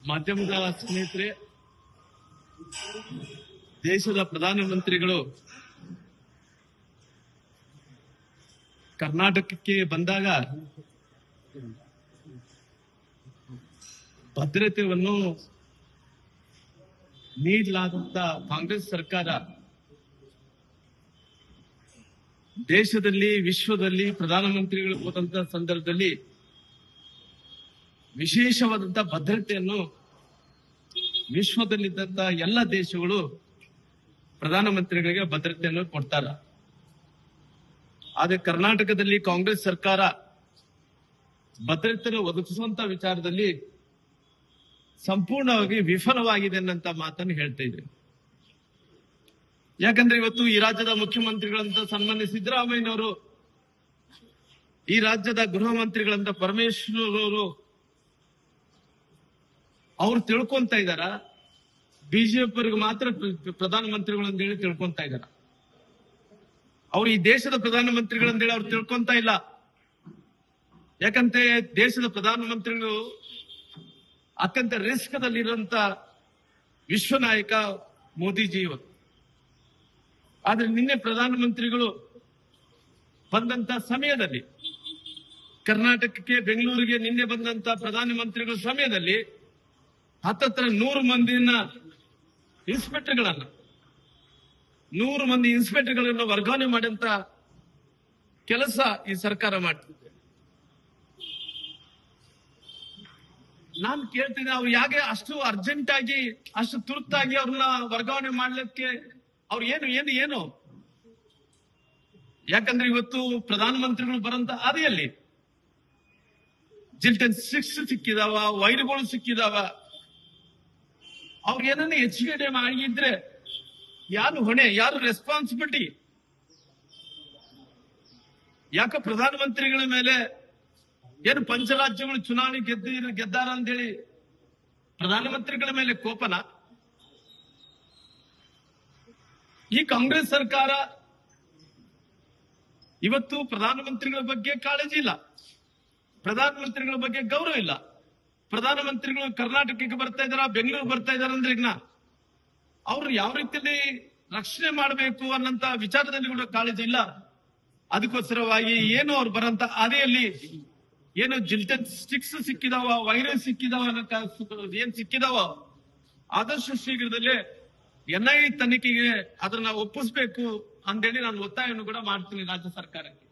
ಮಾಧ್ಯಮದ ಸ್ನೇಹಿತರೆ, ದೇಶದ ಪ್ರಧಾನಮಂತ್ರಿಗಳು ಕರ್ನಾಟಕಕ್ಕೆ ಬಂದಾಗ ಭದ್ರತೆಯನ್ನು ನೀಡಲಾದಂತ ಕಾಂಗ್ರೆಸ್ ಸರ್ಕಾರ ದೇಶದಲ್ಲಿ ವಿಶ್ವದಲ್ಲಿ ಪ್ರಧಾನಮಂತ್ರಿಗಳು ಹೋದಂತ ಸಂದರ್ಭದಲ್ಲಿ ವಿಶೇಷವಾದಂತಹ ಭದ್ರತೆಯನ್ನು ವಿಶ್ವದಲ್ಲಿದ್ದಂತ ಎಲ್ಲ ದೇಶಗಳು ಪ್ರಧಾನಮಂತ್ರಿಗಳಿಗೆ ಭದ್ರತೆಯನ್ನು ಕೊಡ್ತಾರ. ಆದ್ರೆ ಕರ್ನಾಟಕದಲ್ಲಿ ಕಾಂಗ್ರೆಸ್ ಸರ್ಕಾರ ಭದ್ರತೆಯನ್ನು ಒದಗಿಸುವಂತ ವಿಚಾರದಲ್ಲಿ ಸಂಪೂರ್ಣವಾಗಿ ವಿಫಲವಾಗಿದೆ ಅನ್ನಂತ ಮಾತನ್ನು ಹೇಳ್ತಾ ಇದೆ. ಯಾಕಂದ್ರೆ ಇವತ್ತು ಈ ರಾಜ್ಯದ ಮುಖ್ಯಮಂತ್ರಿಗಳಂತ ಸನ್ಮಾನ್ಯ ಸಿದ್ದರಾಮಯ್ಯನವರು, ಈ ರಾಜ್ಯದ ಗೃಹ ಮಂತ್ರಿಗಳಂತ ಪರಮೇಶ್ವರ್ ಅವರು ಅವ್ರು ತಿಳ್ಕೊಂತ ಇದಾರ ಬಿಜೆಪಿಯವರಿಗೆ ಮಾತ್ರ ಪ್ರಧಾನಮಂತ್ರಿಗಳು ಅಂತ ಹೇಳಿ ತಿಳ್ಕೊಂತ ಇದಾರ. ಅವ್ರು ಈ ದೇಶದ ಪ್ರಧಾನಮಂತ್ರಿಗಳಂತೇಳಿ ಅವ್ರು ತಿಳ್ಕೊಂತ ಇಲ್ಲ. ಯಾಕಂದ್ರೆ ದೇಶದ ಪ್ರಧಾನಮಂತ್ರಿಗಳು ಅತ್ಯಂತ ರಿಸ್ಕ್ ದಲ್ಲಿರುವಂತ ವಿಶ್ವ ನಾಯಕ ಮೋದಿಜಿ ಇವತ್ತು. ಆದ್ರೆ ನಿನ್ನೆ ಪ್ರಧಾನಮಂತ್ರಿಗಳು ಬಂದಂತ ಸಮಯದಲ್ಲಿ, ಕರ್ನಾಟಕಕ್ಕೆ ಬೆಂಗಳೂರಿಗೆ ನಿನ್ನೆ ಬಂದಂತ ಪ್ರಧಾನಮಂತ್ರಿಗಳ ಸಮಯದಲ್ಲಿ ಹತ್ತತ್ರ 100 ಮಂದಿನ ಇನ್ಸ್ಪೆಕ್ಟರ್ಗಳನ್ನ 100 ಮಂದಿ ಇನ್ಸ್ಪೆಕ್ಟರ್ಗಳನ್ನು ವರ್ಗಾವಣೆ ಮಾಡಂತ ಕೆಲಸ ಈ ಸರ್ಕಾರ ಮಾಡ್ತಿದೆ. ನಾನು ಕೇಳ್ತೀನಿ, ಅವ್ರು ಯಾಕೆ ಅಷ್ಟು ಅರ್ಜೆಂಟ್ ಆಗಿ ಅಷ್ಟು ತುರ್ತಾಗಿ ಅವ್ರನ್ನ ವರ್ಗಾವಣೆ ಮಾಡ್ಲಿಕ್ಕೆ ಅವ್ರು ಏನು ಯಾಕಂದ್ರೆ ಇವತ್ತು ಪ್ರಧಾನಮಂತ್ರಿಗಳು ಬರಂತ ಹಾದಿಯಲ್ಲಿ ಜಿಲ್ಟನ್ 6 ಸಿಕ್ಕಿದಾವ, ವೈರುಗಳು ಸಿಕ್ಕಿದಾವ. ಅವ್ರು ಏನನ್ನ ಹೆಚ್ಚುಗಡೆ ಮಾಡಿದ್ರೆ ಯಾರು ಹೊಣೆ, ಯಾರು ರೆಸ್ಪಾನ್ಸಿಬಿಲಿಟಿ? ಯಾಕ ಪ್ರಧಾನಮಂತ್ರಿಗಳ ಮೇಲೆ ಏನು ಪಂಚರಾಜ್ಯಗಳು ಚುನಾವಣೆ ಗೆದ್ದಾರ ಅಂತೇಳಿ ಪ್ರಧಾನಮಂತ್ರಿಗಳ ಮೇಲೆ ಕೋಪನ? ಈ ಕಾಂಗ್ರೆಸ್ ಸರ್ಕಾರ ಇವತ್ತು ಪ್ರಧಾನಮಂತ್ರಿಗಳ ಬಗ್ಗೆ ಕಾಳಜಿ ಇಲ್ಲ, ಪ್ರಧಾನಮಂತ್ರಿಗಳ ಬಗ್ಗೆ ಗೌರವ ಇಲ್ಲ. ಪ್ರಧಾನಮಂತ್ರಿಗಳು ಕರ್ನಾಟಕಕ್ಕೆ ಬರ್ತಾ ಇದಾರ, ಬೆಂಗಳೂರು ಬರ್ತಾ ಇದಾರ ಅಂದ್ರೆ ಈಗ ಅವ್ರು ಯಾವ ರೀತಿಯಲ್ಲಿ ರಕ್ಷಣೆ ಮಾಡಬೇಕು ಅನ್ನಂತ ವಿಚಾರದಲ್ಲಿ ಕೂಡ ಕಾಳಜಿ ಇಲ್ಲ. ಅದಕ್ಕೋಸ್ಕರವಾಗಿ ಏನು ಅವ್ರು ಬರಂತ ಹಾದಿಯಲ್ಲಿ ಏನು ಜಿಲ್ಟನ್ 6 ಸಿಕ್ಕಿದಾವ, ವೈರಸ್ ಸಿಕ್ಕಿದಾವ ಏನ್ ಸಿಕ್ಕಿದಾವ, ಆದಷ್ಟು ಶೀಘ್ರದಲ್ಲೇ NIA ತನಿಖೆಗೆ ಅದನ್ನ ಒಪ್ಪಿಸ್ಬೇಕು ಅಂತೇಳಿ ನಾನು ಒತ್ತಾಯವನ್ನು ಕೂಡ ಮಾಡ್ತೀನಿ ರಾಜ್ಯ ಸರ್ಕಾರಕ್ಕೆ.